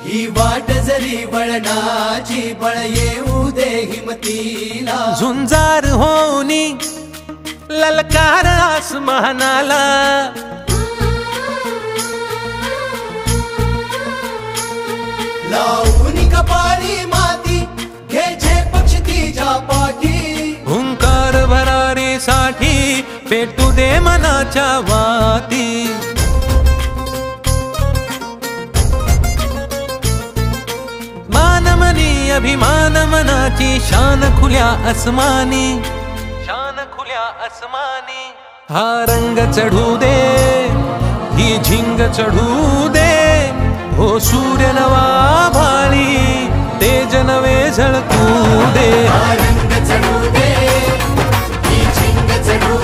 ही वाट जरी वळणाची बळ येऊ दे हिमतीला झुंजार होनी ललकार आसमानाला लावून कपाळी माती घ्यायचे पक्ष तिच्या पाठी हुंकार भरारीसाठी पेटू दे मनाच्या वाती मानमनी अभिमान मनाची शान खुल्या आसमानी शान खुल्या आसमानी हा रंग चढू दे ही झिंग चढू दे हो सूर्य नवा भाळी तेज नवे झळकू दे रंग चढू दे ही झिंग चढू